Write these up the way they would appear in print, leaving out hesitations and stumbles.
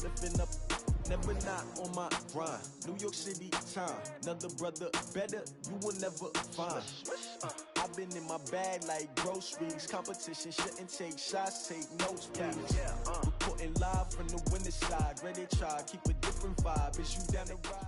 lifting up, never not on my grind. New York City time, another brother better, you will never find. I've been in my bag like groceries. Competition shouldn't take shots, take notes, please. Reporting live from the winning side. Ready to try, keep a different vibe. Is you down the ride?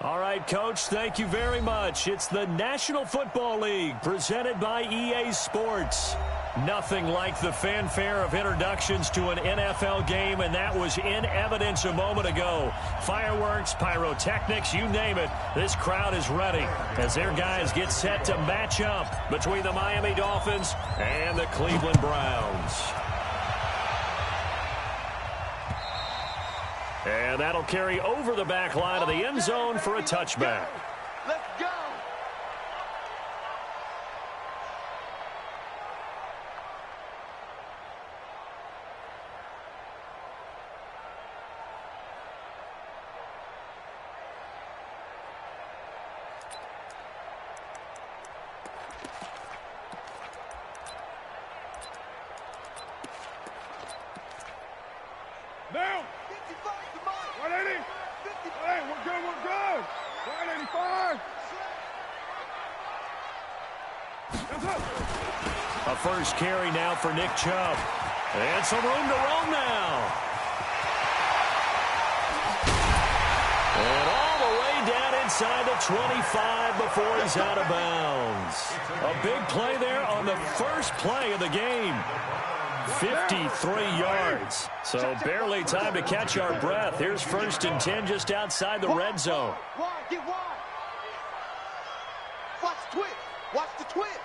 All right, Coach, thank you very much. It's the National Football League presented by EA Sports. Nothing like the fanfare of introductions to an NFL game, and that was in evidence a moment ago. Fireworks, pyrotechnics, you name it. This crowd is ready as their guys get set to match up between the Miami Dolphins and the Cleveland Browns. And that'll carry over the back line of the end zone for a touchback. Let's go! Now! 180! Hey, we're good! 185! That's up! A first carry now for Nick Chubb. And some room to roam now. And all the way down inside the 25 before he's out of bounds. A big play there on the first play of the game. 53 yards. So barely time to catch our breath. Here's 1st and 10 just outside the red zone. Get wide. Watch the twist. Watch the twist.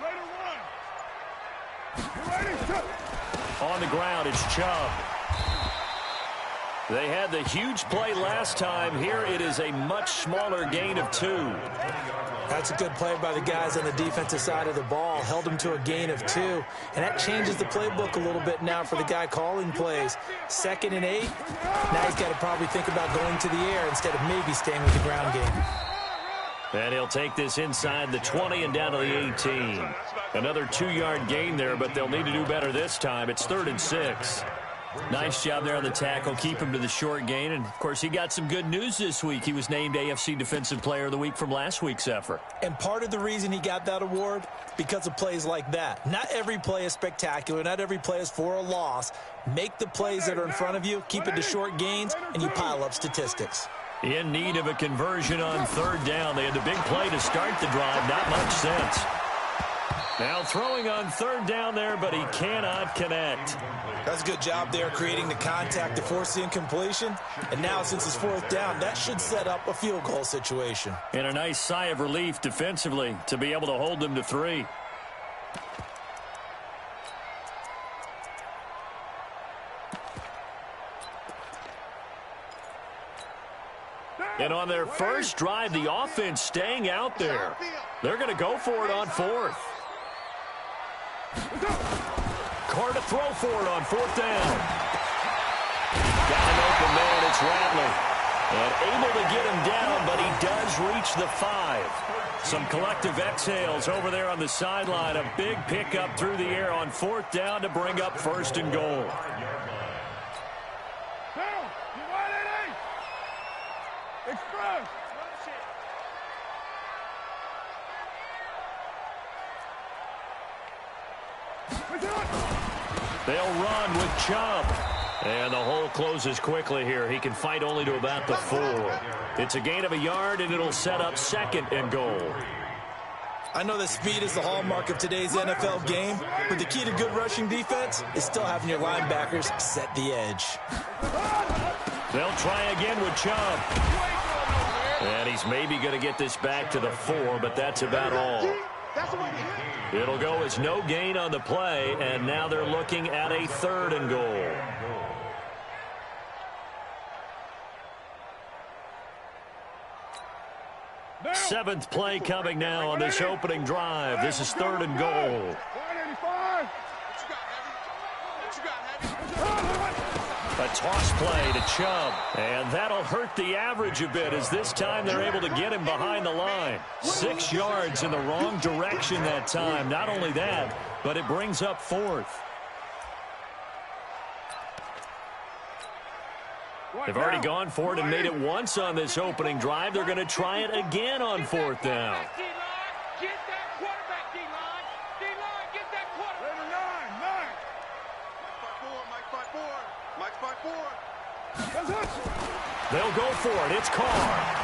On the ground, it's Chubb. They had the huge play last time. Here it is a much smaller gain of 2. That's a good play by the guys on the defensive side of the ball. Held them to a gain of 2. And that changes the playbook a little bit now for the guy calling plays. 2nd and 8. Now he's got to probably think about going to the air instead of maybe staying with the ground game. And he'll take this inside the 20 and down to the 18. Another 2-yard gain there, but they'll need to do better this time. It's 3rd and 6. Nice job there on the tackle. Keep him to the short gain. And, of course, he got some good news this week. He was named AFC Defensive Player of the Week from last week's effort. And part of the reason he got that award, because of plays like that. Not every play is spectacular. Not every play is for a loss. Make the plays that are in front of you, keep it to short gains, and you pile up statistics. In need of a conversion on 3rd down. They had the big play to start the drive. Not much sense. Now throwing on 3rd down there, but he cannot connect. That's a good job there creating the contact to force the incompletion. And now since it's 4th down, that should set up a field goal situation. And a nice sigh of relief defensively to be able to hold them to 3. And on their first drive, the offense staying out there. They're going to go for it on 4th. Carr to throw for it on 4th down. Got an open man, it's Rattler. And able to get him down, but he does reach the 5. Some collective exhales over there on the sideline. A big pickup through the air on 4th down to bring up 1st and goal. Express! They'll run with Chubb. And the hole closes quickly here. He can fight only to about the 4. It's a gain of a yard, and it'll set up 2nd and goal. I know that speed is the hallmark of today's NFL game, but the key to good rushing defense is still having your linebackers set the edge. They'll try again with Chubb. And he's maybe going to get this back to the 4, but that's about all. It'll go as no gain on the play, and now they're looking at a 3rd and goal. Seventh play coming now on this opening drive. This is 3rd and goal. A toss play to Chubb, and that'll hurt the average a bit as this time they're able to get him behind the line. 6 yards in the wrong direction that time. Not only that, but it brings up 4th. They've already gone for it and made it once on this opening drive. They're going to try it again on fourth down. Get that quarterback, D-line. D-line, get that quarterback. Nine. Mike 5-4. They'll go for it. It's Carr.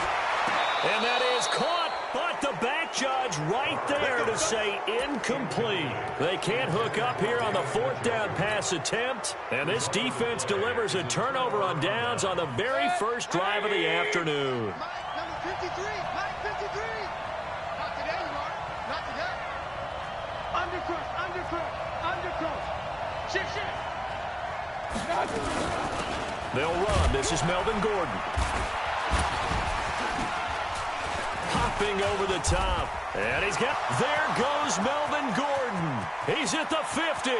And that is caught, but the back judge right there to say incomplete. They can't hook up here on the fourth down pass attempt, and this defense delivers a turnover on downs on the very first drive of the afternoon. Mike, number 53. Mike 53. Not today, Mark. Not today. Undercrush. Shift. They'll run. This is Melvin Gordon. Hopping over the top. And there goes Melvin Gordon. He's at the 50.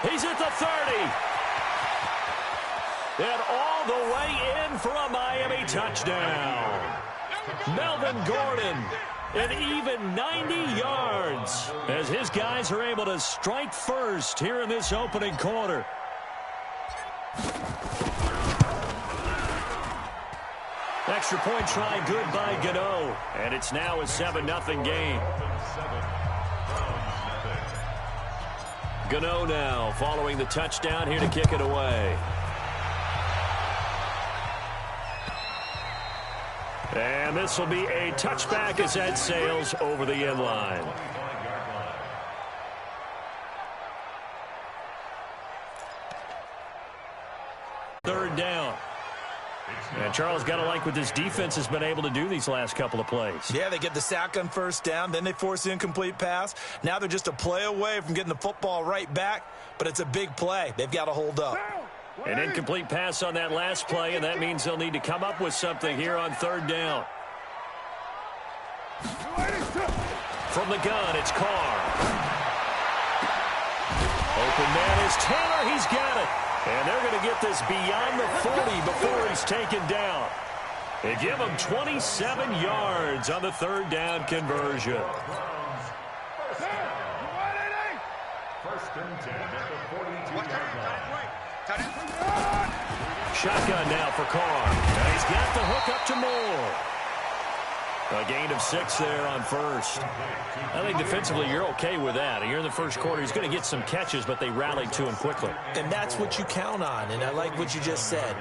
He's at the 30. And all the way in for a Miami touchdown. Melvin Gordon, an even 90 yards, as his guys are able to strike first here in this opening quarter. Extra point try good by Gano. And it's now a 7-0 game. Gano now following the touchdown here to kick it away. And this will be a touchback as that sails over the end line. Third down. And Charles, got to like what this defense has been able to do these last couple of plays. Yeah, they get the sack on first down, then they force the incomplete pass. Now they're just a play away from getting the football right back, but it's a big play. They've got to hold up. An incomplete pass on that last play, and that means they'll need to come up with something here on third down. From the gun, it's Carr. Open man is Taylor. He's got it. And they're going to get this beyond the 40 before he's taken down. They give him 27 yards on the third down conversion. First and 10 at the 42-yard line. Shotgun now for Carr. And he's got the hook up to Moore. A gain of 6 there on first. I think defensively you're okay with that. Here in the first quarter, he's going to get some catches, but they rallied to him quickly. And that's what you count on, and I like what you just said.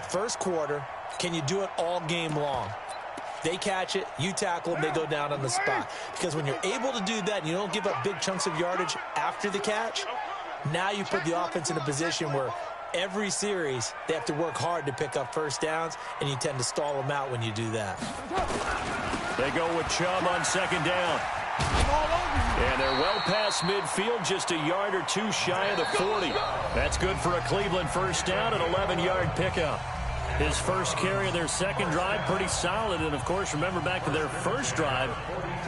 First quarter, can you do it all game long? They catch it, you tackle them, they go down on the spot. Because when you're able to do that and you don't give up big chunks of yardage after the catch, now you put the offense in a position where every series they have to work hard to pick up first downs, and you tend to stall them out when you do that. They go with Chubb on second down. And they're well past midfield, just a yard or two shy of the 40. That's good for a Cleveland first down, an 11-yard pickup. His first carry of their second drive, pretty solid. And, of course, remember back to their first drive,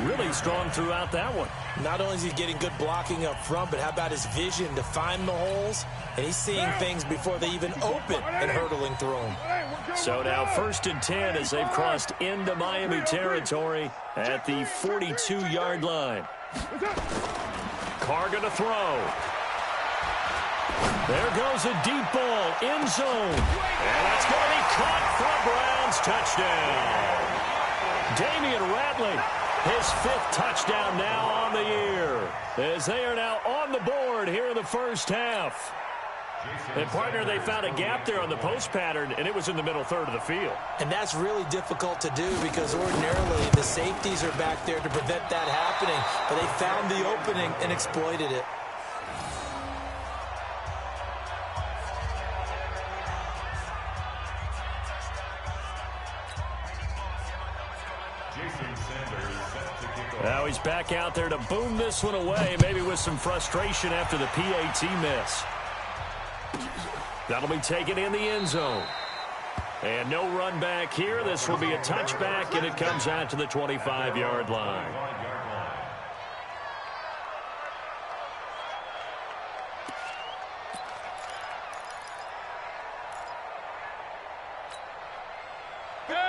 really strong throughout that one. Not only is he getting good blocking up front, but how about his vision to find the holes? And he's seeing things before they even open and hurtling through them. So now first and 10 as they've crossed into Miami territory at the 42-yard line. Carr going to throw. There goes a deep ball, end zone. And that's going to be caught for a Browns touchdown. Damian Ratley, his 5th touchdown now on the year, as they are now on the board here in the first half. And, partner, they found a gap there on the post pattern, and it was in the middle third of the field. And that's really difficult to do because ordinarily the safeties are back there to prevent that happening. But they found the opening and exploited it. Now he's back out there to boom this one away, maybe with some frustration after the PAT miss. That'll be taken in the end zone. And no run back here. This will be a touchback, and it comes out to the 25-yard line.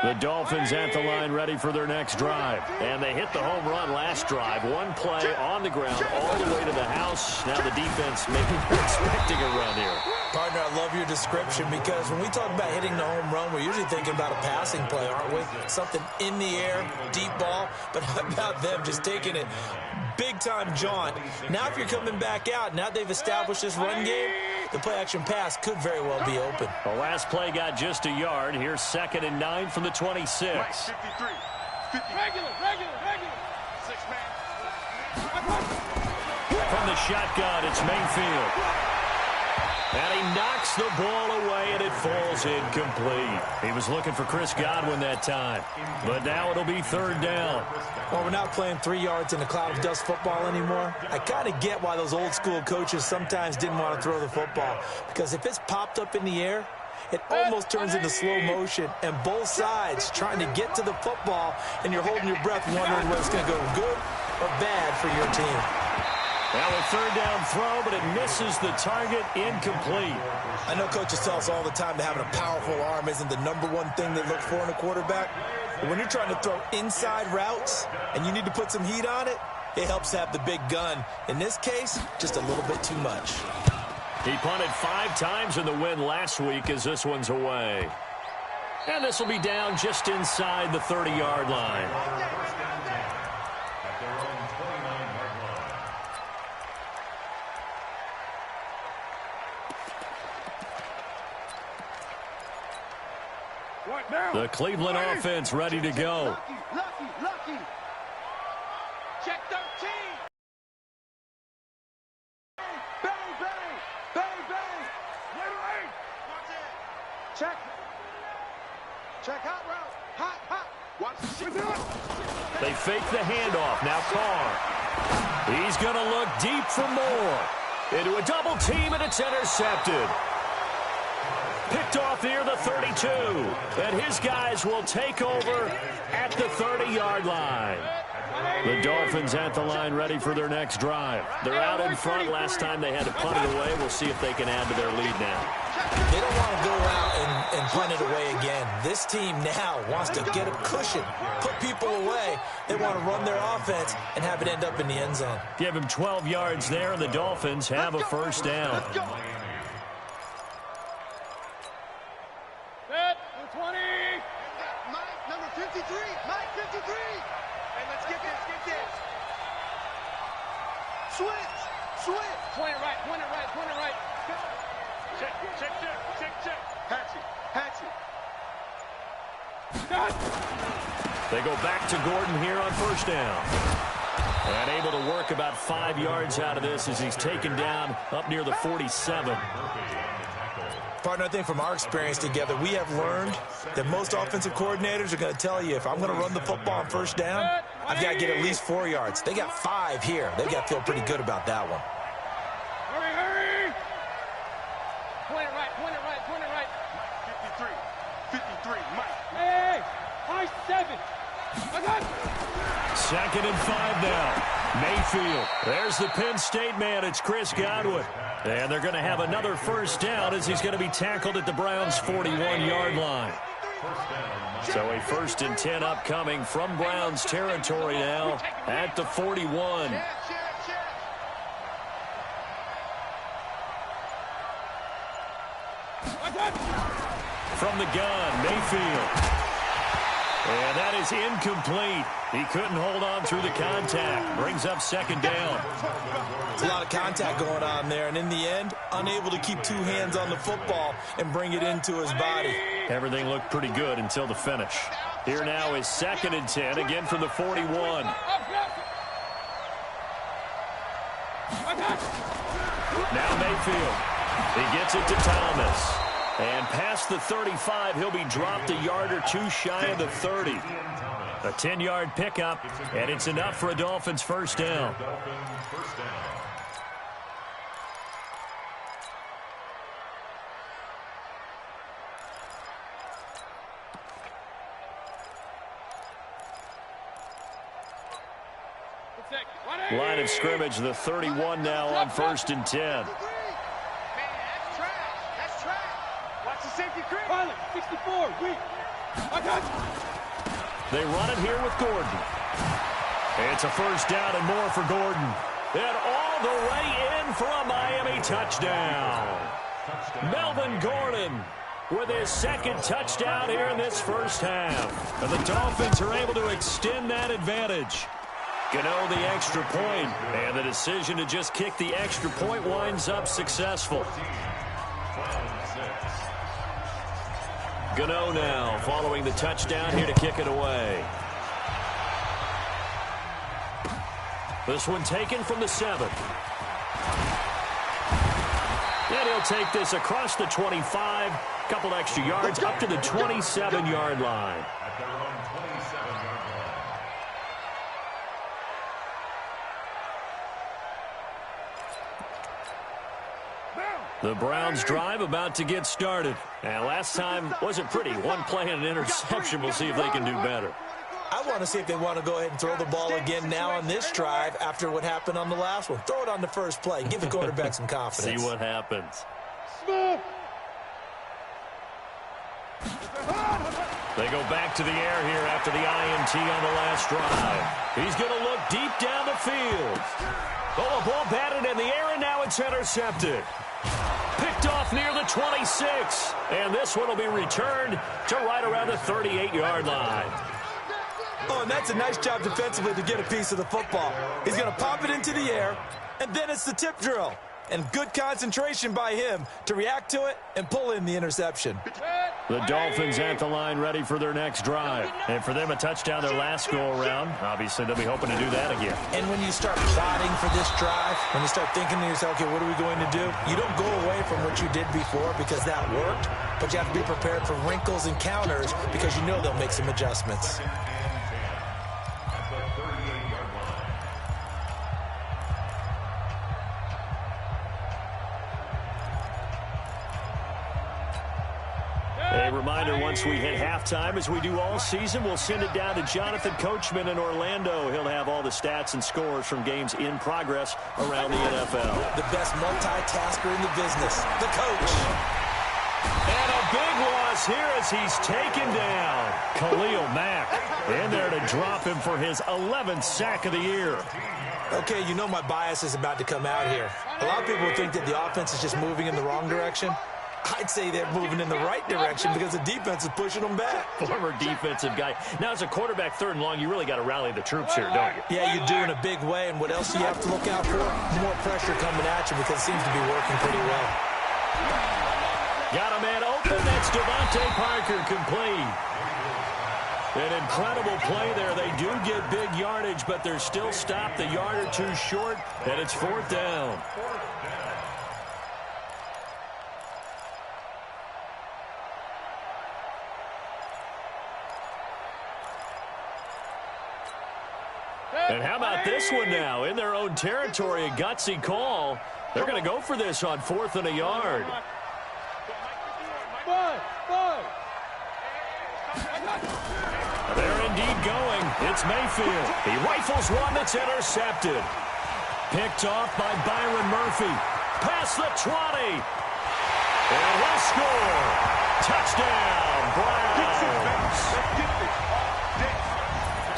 The The Dolphins at the line ready for their next drive. And they hit the home run last drive. One play on the ground all the way to the house. Now the defense maybe expecting a run here. Partner, I love your description because when we talk about hitting the home run, we're usually thinking about a passing play, aren't we? Something in the air, deep ball. But how about them just taking it big-time jaunt? Now if you're coming back out, now they've established this run game, the play-action pass could very well be open. The last play got just a yard. Here's 2nd and 9 from the 26. 53. Regular. 6-man. From the shotgun, it's Mayfield. And he knocks the ball away, and it falls incomplete. He was looking for Chris Godwin that time. But now it'll be 3rd down. Well, we're not playing 3 yards in a cloud of dust football anymore. I kind of get why those old-school coaches sometimes didn't want to throw the football. Because if it's popped up in the air, it almost turns into slow motion, and both sides trying to get to the football, and you're holding your breath wondering whether it's going to go good or bad for your team. Now a 3rd down throw, but it misses the target, incomplete. I know coaches tell us all the time that having a powerful arm isn't the #1 thing they look for in a quarterback. But when you're trying to throw inside routes and you need to put some heat on it, it helps to have the big gun. In this case, just a little bit too much. He punted 5 times in the win last week as this one's away. And this will be down just inside the 30-yard line. The Cleveland offense ready to go. Lucky. Check 13. Bang. Check hot route. Hot. Watch the shit. They fake the handoff. Now Carr. He's going to look deep for more. Into a double team, and it's intercepted. Picked off near the 32. And his guys will take over at the 30-yard line. The Dolphins at the line ready for their next drive. They're out in front. Last time they had to punt it away. We'll see if they can add to their lead now. They don't want to go out and punt it away again. This team now wants to get a cushion, put people away. They want to run their offense and have it end up in the end zone. Give him 12 yards there, and the Dolphins have a 1st down. Set, 20. Mike, number 53. Mike, 53. Hey, let's get this. Switch. Point it right. Check. Hatchie. They go back to Gordon here on 1st down. And able to work about 5 yards out of this as he's taken down up near the 47. Partner, I think from our experience together, we have learned that most offensive coordinators are going to tell you, if I'm going to run the football on 1st down, I've got to get at least 4 yards. They got 5 here. They've got to feel pretty good about that one. Hurry. Point it right. 53, Mike. Hey, high 7. I got it. 2nd and 5 now. Mayfield. There's the Penn State man. It's Chris Godwin. And they're going to have another 1st down as he's going to be tackled at the Browns' 41-yard line. So a 1st and 10 upcoming from Browns territory now at the 41. From the gun, Mayfield. And that is incomplete. He couldn't hold on through the contact. Brings up 2nd down. There's a lot of contact going on there, and in the end, unable to keep 2 hands on the football and bring it into his body. Everything looked pretty good until the finish. Here now is 2nd and 10, again from the 41. Now Mayfield. He gets it to Thomas. And past the 35, he'll be dropped a yard or 2 shy of the 30. A 10-yard pickup, and it's enough for a Dolphins 1st down. Line of scrimmage, the 31 now on 1st and 10. Watch the safety creep. Pilot, 64, weak. I got you. They run it here with Gordon. It's a first down and more for Gordon. And all the way in for a Miami touchdown. Melvin Gordon with his second touchdown here in this first half. And the Dolphins are able to extend that advantage. Gano the extra point, and the decision to just kick the extra point winds up successful. Gano now following the touchdown here to kick it away. This one taken from the 7. And he'll take this across the 25, couple extra yards up to the 27-yard line. The Browns drive about to get started. And last time wasn't pretty. One play and an interception. We'll see if they can do better. I want to see if they want to go ahead and throw the ball again now on this drive after what happened on the last one. Throw it on the first play. Give the quarterback some confidence. See what happens. They go back to the air here after the INT on the last drive. He's going to look deep down the field. Oh, a ball batted in the air, and now it's intercepted. Picked off near the 26. And this one will be returned to right around the 38-yard line. Oh, and that's a nice job defensively to get a piece of the football. He's going to pop it into the air, and then it's the tip drill. And good concentration by him to react to it and pull in the interception. The Dolphins at the line ready for their next drive. And for them, a touchdown their last go-around. Obviously, they'll be hoping to do that again. And when you start plotting for this drive, when you start thinking to yourself, okay, what are we going to do? You don't go away from what you did before because that worked, but you have to be prepared for wrinkles and counters because you know they'll make some adjustments. A reminder, once we hit halftime, as we do all season, we'll send it down to Jonathan Coachman in Orlando. He'll have all the stats and scores from games in progress around the NFL. The best multitasker in the business, the coach. And a big loss here as he's taken down. Khalil Mack in there to drop him for his 11th sack of the year. Okay, you know my bias is about to come out here. A lot of people think that the offense is just moving in the wrong direction. I'd say they're moving in the right direction because the defense is pushing them back. Former defensive guy. Now, as a quarterback, 3rd and long, you really got to rally the troops here, don't you? Yeah, you do in a big way. And what else do you have to look out for? More pressure coming at you because it seems to be working pretty well. Got a man open. That's Devontae Parker complete. An incredible play there. They do get big yardage, but they're still stopped a yard or two short, and it's 4th down. And how about this one now? In their own territory, a gutsy call. They're going to go for this on 4th and a yard. They're indeed going. It's Mayfield. He rifles one that's intercepted. Picked off by Byron Murphy. Past the 20. And he'll score. Touchdown, Browns.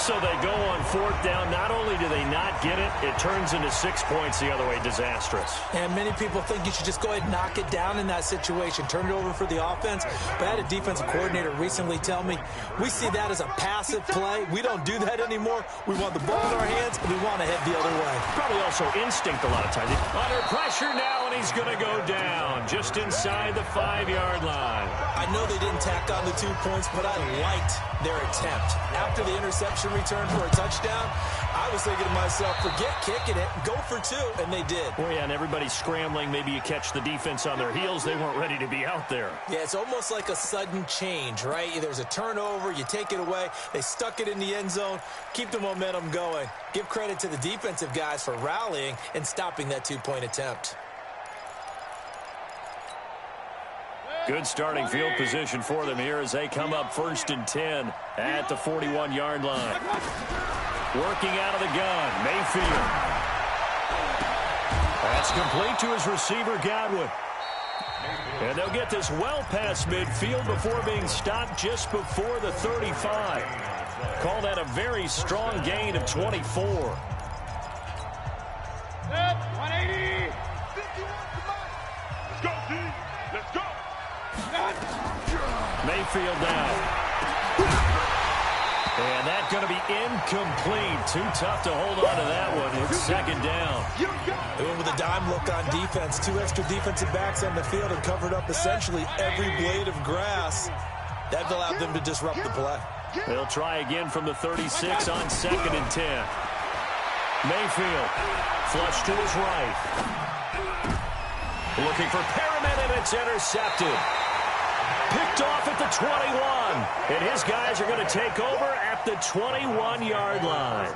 So they go on 4th down. Not only do they not get it, it turns into 6 points the other way. Disastrous. And many people think you should just go ahead and knock it down in that situation. Turn it over for the offense. But I had a defensive coordinator recently tell me, we see that as a passive play. We don't do that anymore. We want the ball in our hands, and we want to head the other way. Probably also instinct a lot of times. Under pressure now, and he's going to go down just inside the 5-yard line. I know they didn't tack on the 2 points, but I liked their attempt. After the interception return for a touchdown, I was thinking to myself, forget kicking it, go for 2, and they did. Well, yeah, and everybody's scrambling. Maybe you catch the defense on their heels. They weren't ready to be out there. Yeah, it's almost like a sudden change, right? There's a turnover, you take it away, they stuck it in the end zone, keep the momentum going. Give credit to the defensive guys for rallying and stopping that 2-point attempt. Good starting field position for them here as they come up 1st and 10 at the 41-yard line. Working out of the gun, Mayfield. That's complete to his receiver, Godwin. And they'll get this well past midfield before being stopped just before the 35. Call that a very strong gain of 24. 180. Let's go, D. Let's go. Mayfield now. And that's going to be incomplete. Too tough to hold on to that one. It's second down. They went with a dime look on defense. 2 extra defensive backs on the field and covered up essentially every blade of grass. That allowed them to disrupt the play. They'll try again from the 36 on 2nd and 10. Mayfield, flush to his right. Looking for Perriman, and it's intercepted. Picked off at the 21. And his guys are going to take over at the 21-yard line.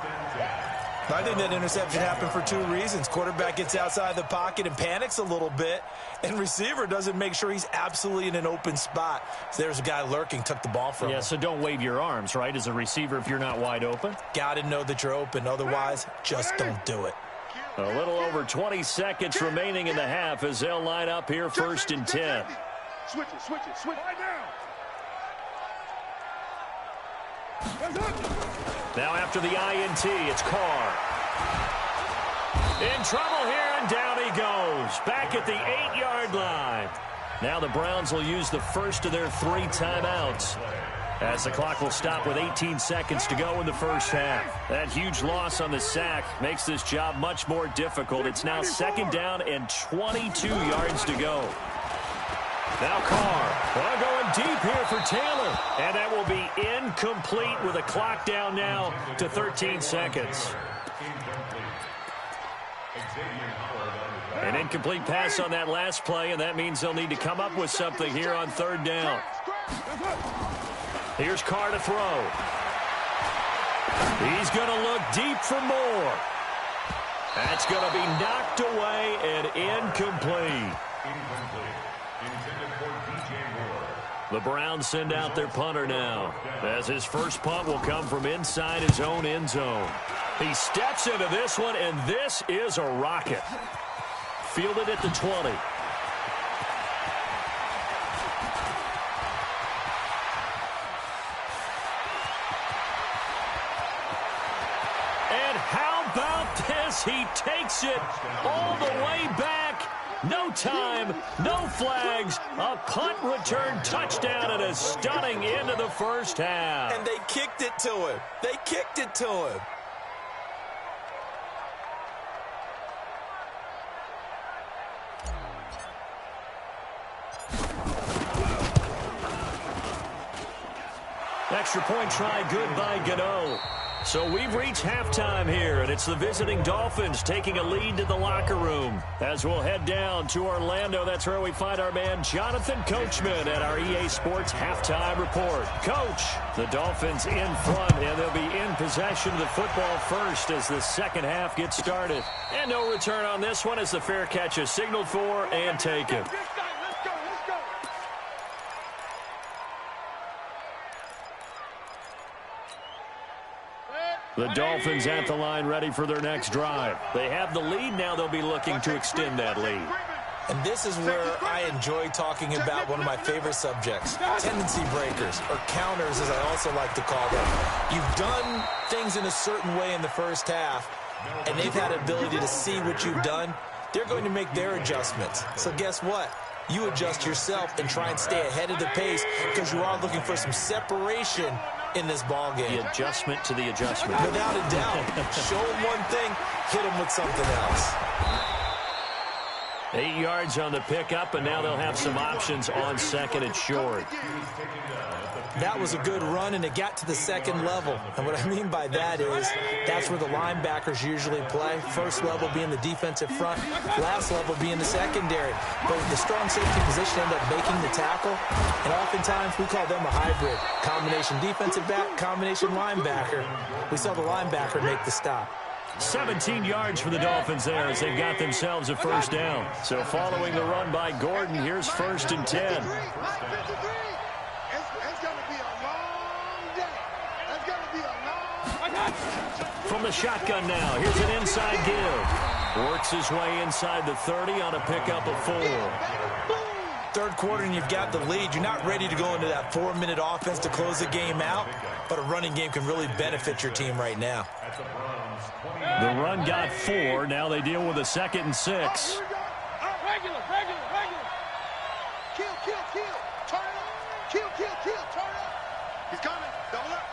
I think that interception happened for 2 reasons. Quarterback gets outside the pocket and panics a little bit, and receiver doesn't make sure he's absolutely in an open spot. So there's a guy lurking, took the ball from him. Yeah, so don't wave your arms, right, as a receiver if you're not wide open. Got to know that you're open. Otherwise, just don't do it. A little over 20 seconds remaining in the half as they'll line up here 1st and 10. Switch it, switch it, switch it. Right now. Now after the INT, it's Carr. In trouble here, and down he goes. Back at the 8-yard line. Now the Browns will use the first of their 3 timeouts, as the clock will stop with 18 seconds to go in the first half. That huge loss on the sack makes this job much more difficult. It's now 2nd down and 22 yards to go. Now Carr, going deep here for Taylor. And that will be incomplete with a clock down now to 13 seconds. An incomplete pass on that last play, and that means they'll need to come up with something here on 3rd down. Here's Carr to throw. He's going to look deep for more. That's going to be knocked away and incomplete. The Browns send out their punter now, as his first punt will come from inside his own end zone. He steps into this one, and this is a rocket. Fielded at the 20. And how about this? He takes it all the way back. No time, no flags, a punt return touchdown, and a stunning end of the first half. And they kicked it to him. They kicked it to him. Extra point try good by Gano. So we've reached halftime here, and it's the visiting Dolphins taking a lead to the locker room. As we'll head down to Orlando, that's where we find our man Jonathan Coachman at our EA Sports Halftime Report. Coach, the Dolphins in front, and they'll be in possession of the football first as the second half gets started. And no return on this one as the fair catch is signaled for and taken. The Dolphins at the line ready for their next drive. They have the lead now. They'll be looking to extend that lead. And this is where I enjoy talking about one of my favorite subjects, tendency breakers, or counters as I also like to call them. You've done things in a certain way in the first half, and they've had an ability to see what you've done. They're going to make their adjustments. So guess what? You adjust yourself and try and stay ahead of the pace because you are looking for some separation in this ball game. The adjustment to the adjustment. Without a doubt. Show them one thing, hit them with something else. 8 yards on the pickup, and now they'll have some options on 2nd and short. That was a good run, and it got to the second level. And what I mean by that is that's where the linebackers usually play. First level being the defensive front, last level being the secondary. But the strong safety position ended up making the tackle, and oftentimes we call them a hybrid. Combination defensive back, combination linebacker. We saw the linebacker make the stop. 17 yards for the Dolphins there as they've got themselves a first down. So following the run by Gordon, here's 1st and 10. From the shotgun now, here's an inside give. Works his way inside the 30 on a pickup of 4. Third quarter and you've got the lead. You're not ready to go into that 4-minute offense to close the game out, but a running game can really benefit your team right now. The run got 4. Now they deal with a 2nd and 6. Regular. Kill. Turn it up. Kill. Turn it up. He's coming. Double up.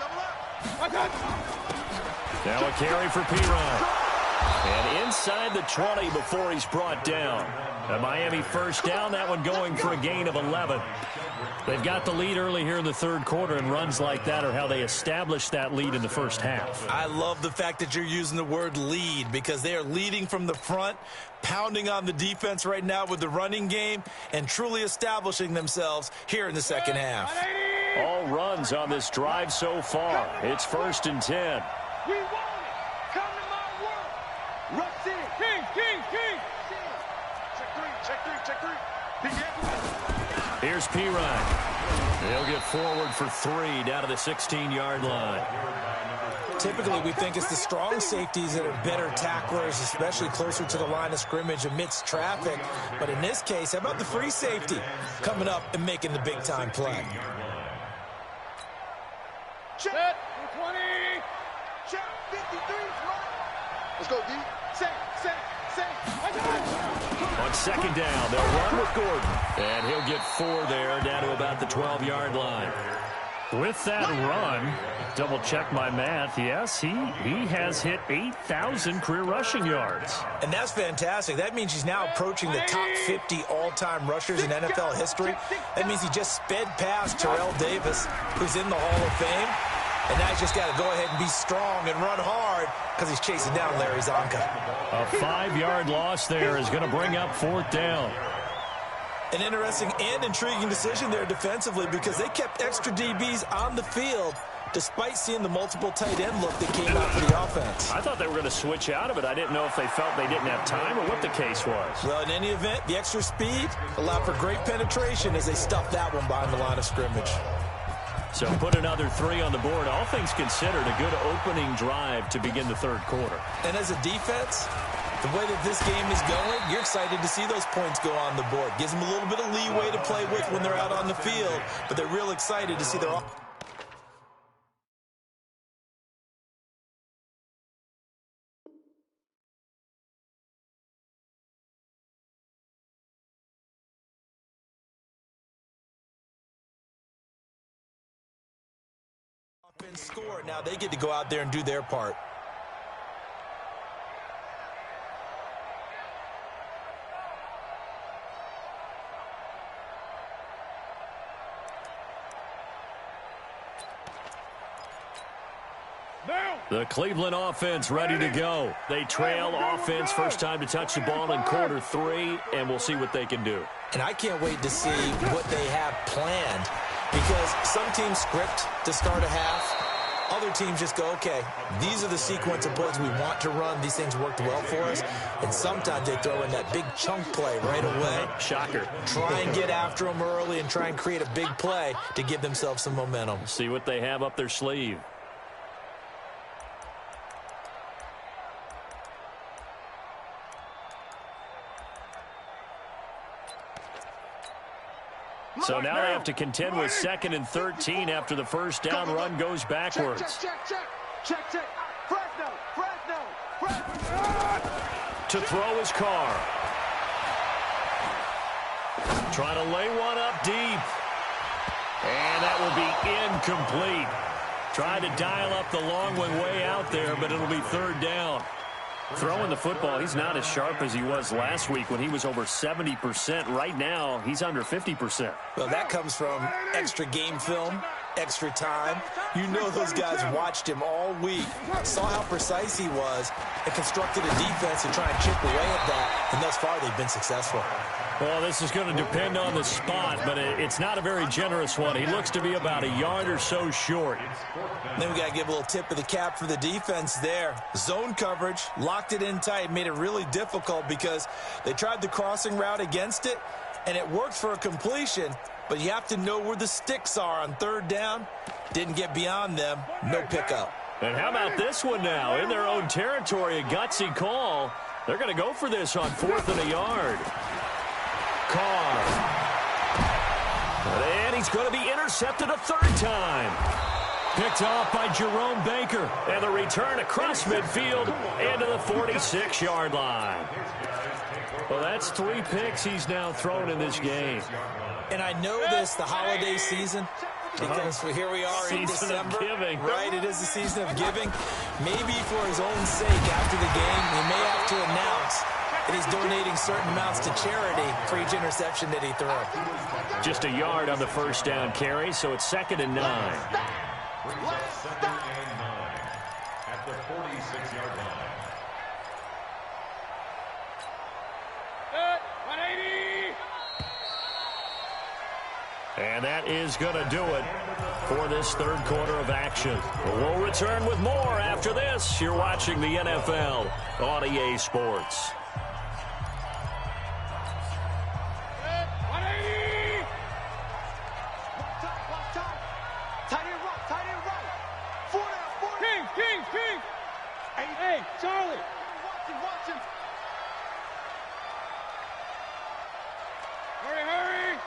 Now a carry for P-Ryan. And inside the 20 before he's brought down. A Miami first down, that one going for a gain of 11. They've got the lead early here in the third quarter, and runs like that are how they establish that lead in the first half. I love the fact that you're using the word lead because they are leading from the front, pounding on the defense right now with the running game, and truly establishing themselves here in the second half. All runs on this drive so far. It's 1st and 10. We want it. Come to my world. Rush in. King. Check three. Here's P-Ryan. He'll get forward for 3 down to the 16-yard line. Typically, we think it's the strong safeties that are better tacklers, especially closer to the line of scrimmage amidst traffic. But in this case, how about the free safety coming up and making the big-time play? Check. 20. Check. 53. Let's go, D. Set. On 2nd down, they'll run with Gordon. And he'll get 4 there, down to about the 12-yard line. With that run, double-check my math, yes, he has hit 8,000 career rushing yards. And that's fantastic. That means he's now approaching the top 50 all-time rushers in NFL history. That means he just sped past Terrell Davis, who's in the Hall of Fame. And now he's just got to go ahead and be strong and run hard because he's chasing down Larry Zonka. A 5-yard loss there is going to bring up 4th down. An interesting and intriguing decision there defensively because they kept extra DBs on the field despite seeing the multiple tight end look that came out for the offense. I thought they were going to switch out of it. I didn't know if they felt they didn't have time or what the case was. Well, in any event, the extra speed allowed for great penetration as they stuffed that one behind the line of scrimmage. So put another 3 on the board. All things considered, a good opening drive to begin the third quarter. And as a defense, the way that this game is going, you're excited to see those points go on the board. Gives them a little bit of leeway to play with when they're out on the field, but they're real excited to see their offense score. Now they get to go out there and do their part. The Cleveland offense ready to go. They trail offense first time to touch the ball in quarter 3, and we'll see what they can do. And I can't wait to see what they have planned because some teams script to start a half. Other teams just go, okay, these are the sequence of plays we want to run. These things worked well for us. And sometimes they throw in that big chunk play right away. Shocker. Try and get after them early and try and create a big play to give themselves some momentum. See what they have up their sleeve. So now they have to contend with 2nd and 13 after the first down run goes backwards. Check. Fresno. To throw his car. Trying to lay one up deep. And that will be incomplete. Trying to dial up the long one way out there, but it'll be 3rd down. Throwing the football, he's not as sharp as he was last week when he was over 70%. Right now, he's under 50%. Well, that comes from extra game film, extra time. You know those guys watched him all week, saw how precise he was, and constructed a defense to try and chip away at that, and thus far they've been successful. Well, this is going to depend on the spot, but it's not a very generous one. He looks to be about a yard or so short. Then we got to give a little tip of the cap for the defense there. Zone coverage, locked it in tight, made it really difficult because they tried the crossing route against it, and it worked for a completion, but you have to know where the sticks are on 3rd down. Didn't get beyond them, no pickup. And how about this one now? In their own territory, a gutsy call. They're going to go for this on 4th and a yard. Carr. And he's going to be intercepted a third time. Picked off by Jerome Baker. And the return across midfield into the 46-yard line. Well, that's 3 picks he's now thrown in this game. And I know this, the holiday season, because here we are in December. Giving. Right, it is the season of giving. Maybe for his own sake after the game, he may have to announce that he's donating certain amounts to charity for each interception that he threw. Just a yard on the first down carry, so it's 2nd and 9. At the 46-yard line. Good. 180. And that is going to do it for this third quarter of action. We'll return with more after this. You're watching the NFL on EA Sports. Good. 180. Tight end right. 4 down. King. Hey, Charlie. Watch him. Hurry.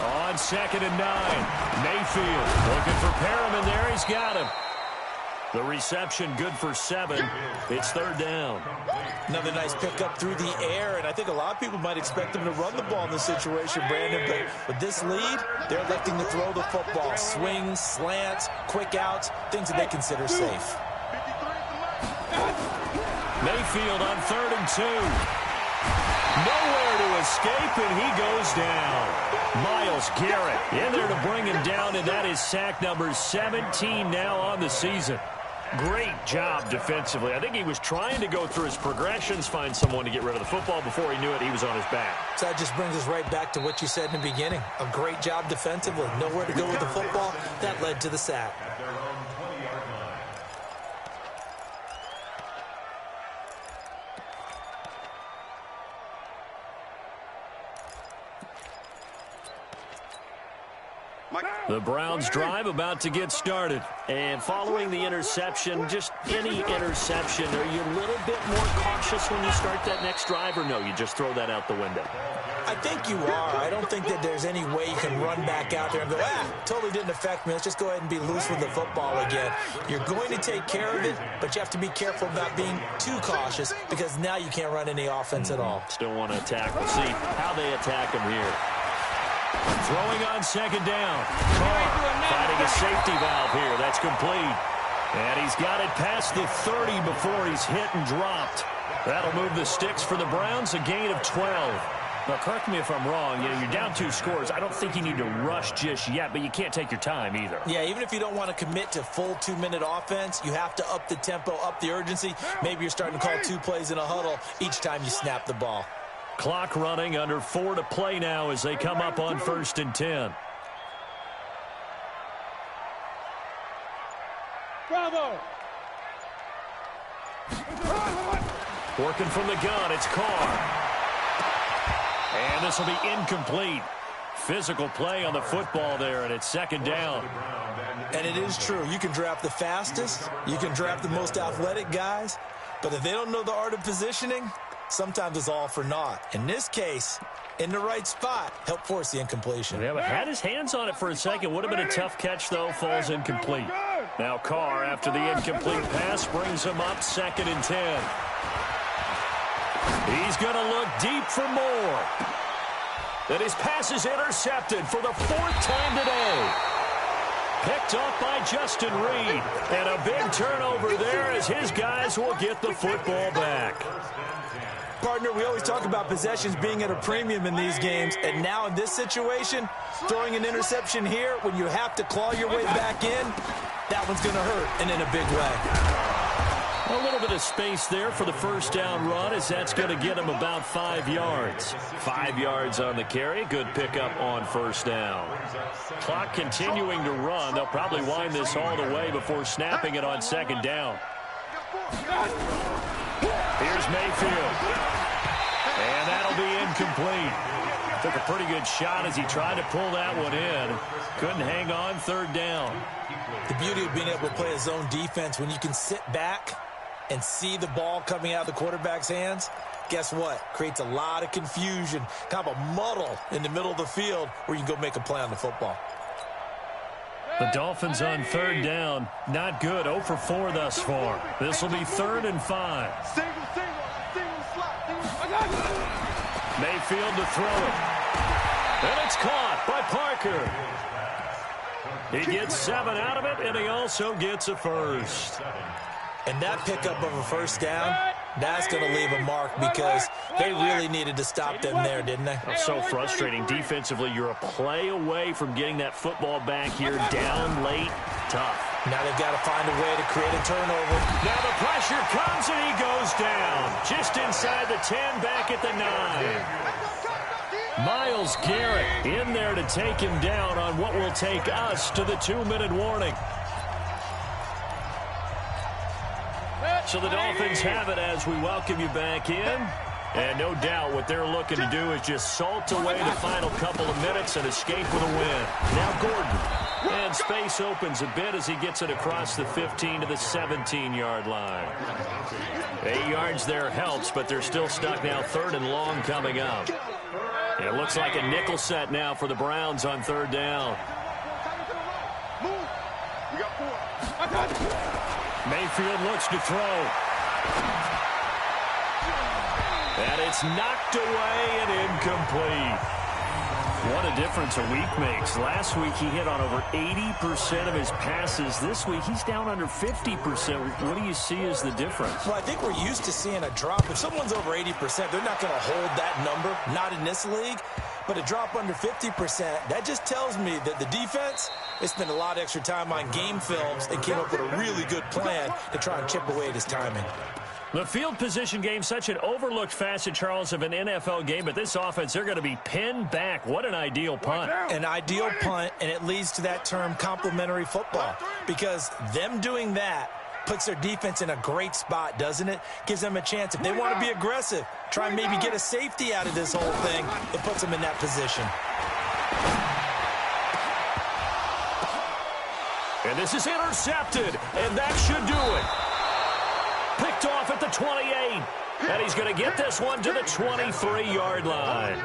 On 2nd and 9, Mayfield looking for Perriman there. He's got him. The reception good for 7. It's 3rd down. Another nice pickup through the air, and I think a lot of people might expect him to run the ball in this situation, Brandon, but with this lead, they're electing to throw the football. Swings, slants, quick outs, things that they consider safe. Mayfield on 3rd and 2. Nowhere to escape, and he goes down. Myles Garrett in there to bring him down, and that is sack number 17 now on the season. Great job defensively. I think he was trying to go through his progressions, find someone to get rid of the football. Before he knew it, he was on his back. So that just brings us right back to what you said in the beginning. A great job defensively. Nowhere to go with the football. That led to the sack. At their own 20-yard line. The Browns drive about to get started. And following the interception, just any interception, are you a little bit more cautious when you start that next drive, or no, you just throw that out the window? I think you are. I don't think that there's any way you can run back out there and go, totally didn't affect me. Let's just go ahead and be loose with the football again. You're going to take care of it, but you have to be careful about being too cautious because now you can't run any offense at all. Still want to attack. We'll see how they attack him here. Throwing on 2nd down. Carr finding a safety valve here. That's complete. And he's got it past the 30 before he's hit and dropped. That'll move the sticks for the Browns, a gain of 12. Now, correct me if I'm wrong. You're down 2 scores. I don't think you need to rush just yet, but you can't take your time either. Yeah, even if you don't want to commit to full 2-minute offense, you have to up the tempo, up the urgency. Maybe you're starting to call 2 plays in a huddle each time you snap the ball. Clock running, under 4 to play now as they come up on 1st and 10. Bravo. Working from the gun, it's Carr. And this will be incomplete. Physical play on the football there, and it's 2nd down. And it is true. You can draft the fastest. You can draft the most athletic guys. But if they don't know the art of positioning, sometimes it's all for naught. In this case, in the right spot, help force the incompletion. Yeah, but had his hands on it for a second. Would have been a tough catch, though. Falls incomplete. Now Carr, after the incomplete pass, brings him up 2nd and 10. He's going to look deep for more. Then his pass is intercepted for the 4th time today. Picked off by Justin Reed. And a big turnover there as his guys will get the football back. Partner, we always talk about possessions being at a premium in these games, and now in this situation, throwing an interception here when you have to claw your way back in, that one's going to hurt, and in a big way. A little bit of space there for the first down run, as that's going to get him about 5 yards. 5 yards on the carry. Good pickup on 1st down. Clock continuing to run. They'll probably wind this all the way before snapping it on 2nd down. Here's Mayfield. And that'll be incomplete. Took a pretty good shot as he tried to pull that one in. Couldn't hang on 3rd down. The beauty of being able to play a zone defense when you can sit back and see the ball coming out of the quarterback's hands, guess what? Creates a lot of confusion, kind of a muddle in the middle of the field where you can go make a play on the football. The Dolphins on third down. Not good. 0 for 4 thus far. This will be 3rd and 5. Single slot. Mayfield to throw it. And it's caught by Parker. He gets 7 out of it, and he also gets a first. And that pickup of a first down, that's going to leave a mark because they really needed to stop them there, didn't they? That's so frustrating. Defensively, you're a play away from getting that football back here. Down late, tough. Now they've got to find a way to create a turnover. Now the pressure comes, and he goes down. Just inside the 10, back at the 9. Myles Garrett in there to take him down on what will take us to the 2-minute warning. So the Dolphins have it as we welcome you back in. And no doubt what they're looking to do is just salt away the final couple of minutes and escape with a win. Now Gordon. And space opens a bit as he gets it across the 15 to the 17-yard line. 8 yards there helps, but they're still stuck now. 3rd and long coming up. It looks like a nickel set now for the Browns on 3rd down. Mayfield looks to throw. And it's knocked away and incomplete. What a difference a week makes. Last week he hit on over 80% of his passes. This week he's down under 50%. What do you see as the difference? Well, I think we're used to seeing a drop. If someone's over 80%, they're not going to hold that number, not in this league. But a drop under 50%, that just tells me that the defense, they spent a lot of extra time on game films and came up with a really good plan to try and chip away at his timing. The field position game, such an overlooked facet, Charles, of an NFL game. But this offense, they're going to be pinned back. What an ideal punt. An ideal punt, and it leads to that term complementary football. Because them doing that puts their defense in a great spot, doesn't it? Gives them a chance. If they want to be aggressive, try and maybe get a safety out of this whole thing, it puts them in that position. And this is intercepted, and that should do it. Picked off at the 28, and he's going to get this one to the 23-yard line.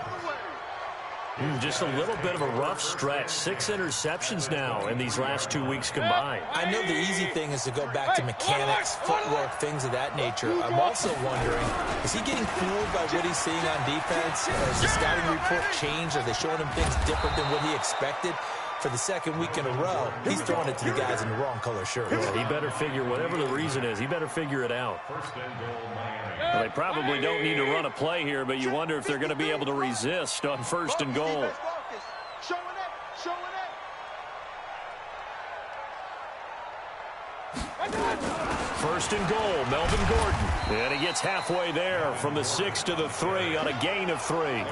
Just a little bit of a rough stretch. 6 interceptions now in these last 2 weeks combined. I know the easy thing is to go back to mechanics, footwork, things of that nature. I'm also wondering, is he getting fooled by what he's seeing on defense? Has the scouting report changed? Are they showing him things different than what he expected? For the 2nd week in a row, he's throwing it to the guys in the wrong color shirts. He better figure, whatever the reason is, he better figure it out. Well, they probably don't need to run a play here, but you wonder if they're going to be able to resist on 1st and goal. First and goal, Melvin Gordon. And he gets halfway there from the 6 to the 3 on a gain of 3.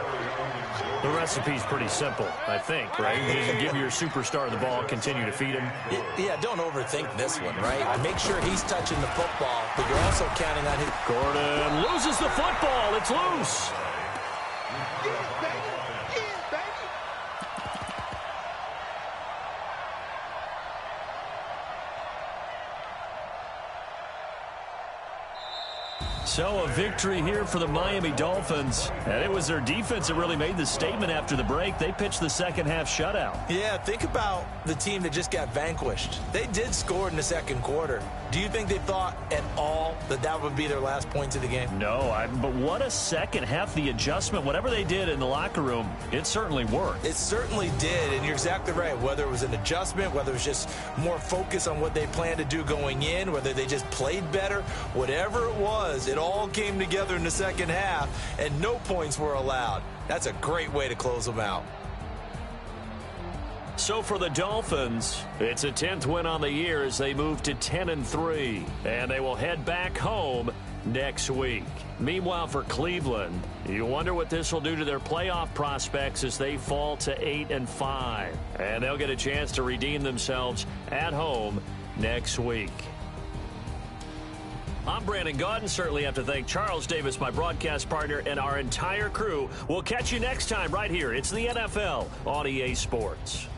The recipe's pretty simple, I think, right? Just give your superstar the ball, continue to feed him. Yeah, don't overthink this one, right? Make sure he's touching the football, but you're also counting on him. Gordon loses the football. It's loose. So a victory here for the Miami Dolphins. And it was their defense that really made the statement after the break. They pitched the second half shutout. Yeah, think about the team that just got vanquished. They did score in the 2nd quarter. Do you think they thought at all that that would be their last points of the game? No, but what a second half. The adjustment, whatever they did in the locker room, it certainly worked. It certainly did, and you're exactly right. Whether it was an adjustment, whether it was just more focus on what they planned to do going in, whether they just played better, whatever it was, it all came together in the 2nd half, and no points were allowed. That's a great way to close them out. So for the Dolphins, it's a 10th win on the year as they move to 10-3, and they will head back home next week. Meanwhile, for Cleveland, you wonder what this will do to their playoff prospects as they fall to 8-5, and they'll get a chance to redeem themselves at home next week. I'm Brandon Gaudin. Certainly have to thank Charles Davis, my broadcast partner, and our entire crew. We'll catch you next time right here. It's the NFL on EA Sports.